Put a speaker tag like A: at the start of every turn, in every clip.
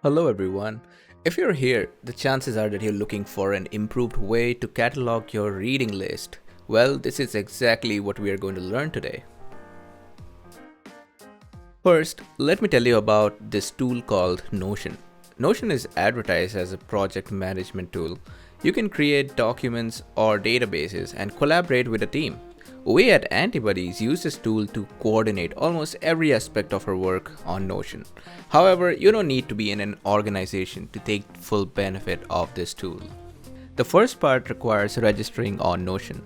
A: Hello everyone. If you're here, the chances are that you're looking for an improved way to catalog your reading list. Well, this is exactly what we are going to learn today. First, let me tell you about this tool called Notion. Notion is advertised as a project management tool. You can create documents or databases and collaborate with a team. We at Antibuddies use this tool to coordinate almost every aspect of our work on Notion. However, you don't need to be in an organization to take full benefit of this tool. The first part requires registering on Notion.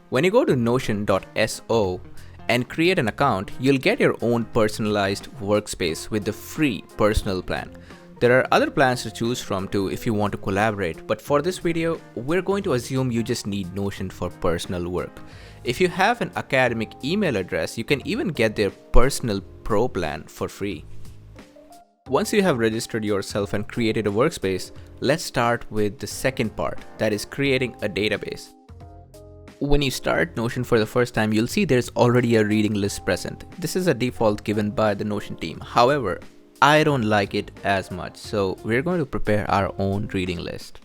A: When you go to notion.so and create an account, you'll get your own personalized workspace with the free personal plan. There are other plans to choose from too if you want to collaborate, but for this video, we're going to assume you just need Notion for personal work. If you have an academic email address, you can even get their personal pro plan for free. Once you have registered yourself and created a workspace, let's start with the second part, that is creating a database. When you start Notion for the first time, you'll see there's already a reading list present. This is a default given by the Notion team. However, I don't like it as much, so we're going to prepare our own reading list.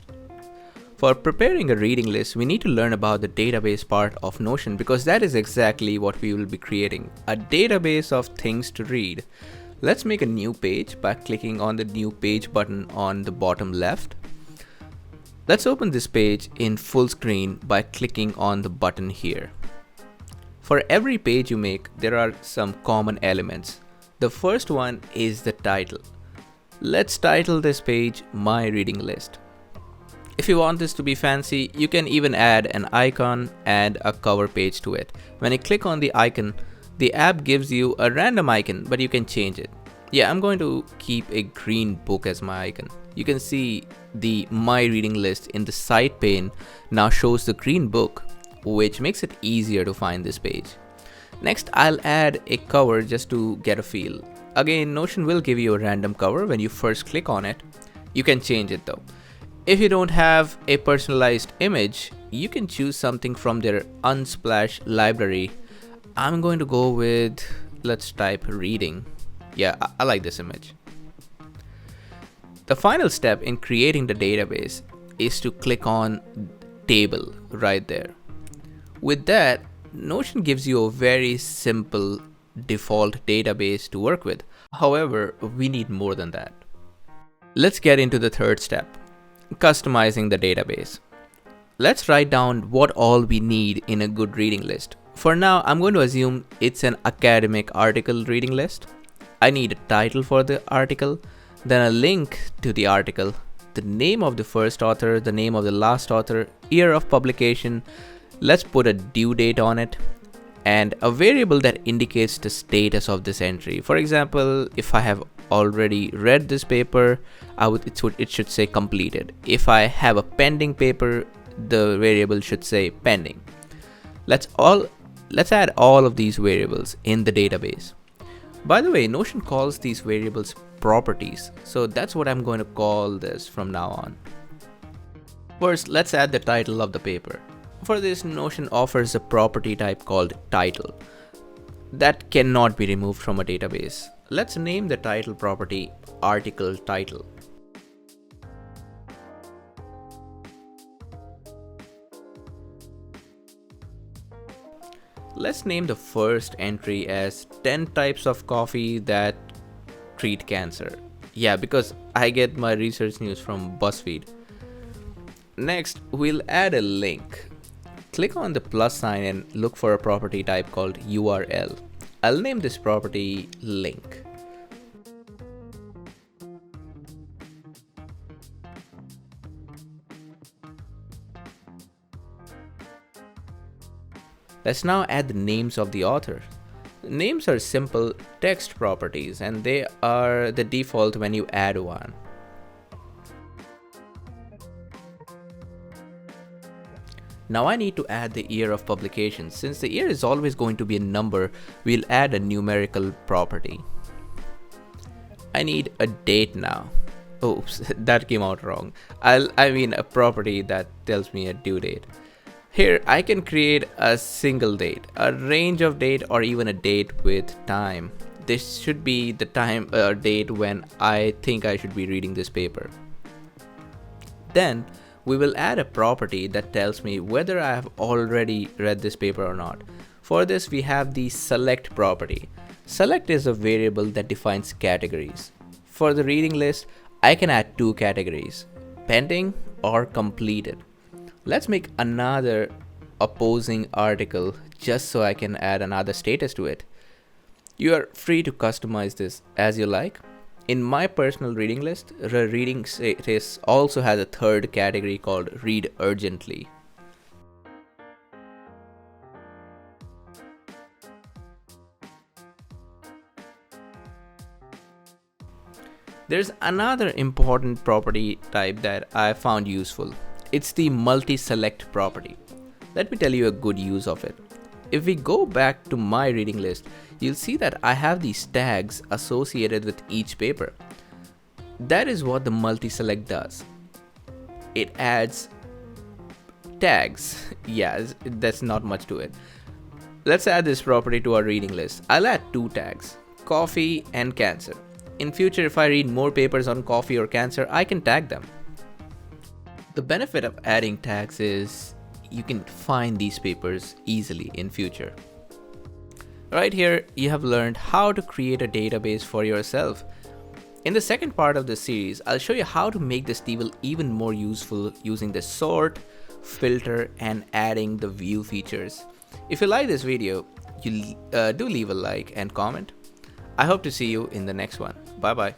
A: For preparing a reading list, we need to learn about the database part of Notion because that is exactly what we will be creating, a database of things to read. Let's make a new page by clicking on the new page button on the bottom left. Let's open this page in full screen by clicking on the button here. For every page you make, there are some common elements. The first one is the title. Let's title this page My Reading List. If you want this to be fancy, you can even add an icon and a cover page to it. When you click on the icon, the app gives you a random icon, but you can change it. Yeah, I'm going to keep a green book as my icon. You can see the My Reading List in the side pane now shows the green book, which makes it easier to find this page. Next, I'll add a cover just to get a feel. Again, Notion will give you a random cover when you first click on it. You can change it though. If you don't have a personalized image, you can choose something from their Unsplash library. I'm going to go with, let's type reading. Yeah, I like this image. The final step in creating the database is to click on table right there. With that, Notion gives you a very simple default database to work with. However, we need more than that. Let's get into the third step, customizing the database. Let's write down what all we need in a good reading list. For now, I'm going to assume it's an academic article reading list. I need a title for the article, then a link to the article, the name of the first author, the name of the last author, year of publication. Let's put a due date on it and a variable that indicates the status of this entry. For example, if I have already read this paper, it should say completed. If I have a pending paper, the variable should say pending. Let's add all of these variables in the database. By the way, Notion calls these variables properties, so that's what I'm going to call this from now on. First, let's add the title of the paper. For this, Notion offers a property type called title that cannot be removed from a database. Let's name the title property article title. Let's name the first entry as 10 types of coffee that treat cancer. Yeah, because I get my research news from BuzzFeed. Next, we'll add a link. Click on the plus sign and look for a property type called URL. I'll name this property link. Let's now add the names of the author. Names are simple text properties and they are the default when you add one. Now I need to add the year of publication. Since the year is always going to be a number, we'll add a numerical property. I need a date now. Oops, that came out wrong. I mean a property that tells me a due date. Here I can create a single date, a range of date, or even a date with time. this should be the time or date when I think I should be reading this paper. Then we will add a property that tells me whether I have already read this paper or not. For this, we have the select property. Select is a variable that defines categories. For the reading list, I can add two categories, pending or completed. Let's make another opposing article just so I can add another status to it. You are free to customize this as you like. In my personal reading list, the reading status also has a third category called read urgently. There's another important property type that I found useful. It's the multi-select property. Let me tell you a good use of it. If we go back to my reading list, you'll see that I have these tags associated with each paper. That is what the multi-select does. It adds tags. Yeah, that's not much to it. Let's add this property to our reading list. I'll add two tags, coffee and cancer. In future, if I read more papers on coffee or cancer, I can tag them. The benefit of adding tags is you can find these papers easily in future. Right here, you have learned how to create a database for yourself. In the second part of this series, I'll show you how to make this table even more useful using the sort, filter, and adding the view features. If you like this video, you do leave a like and comment. I hope to see you in the next one. Bye bye.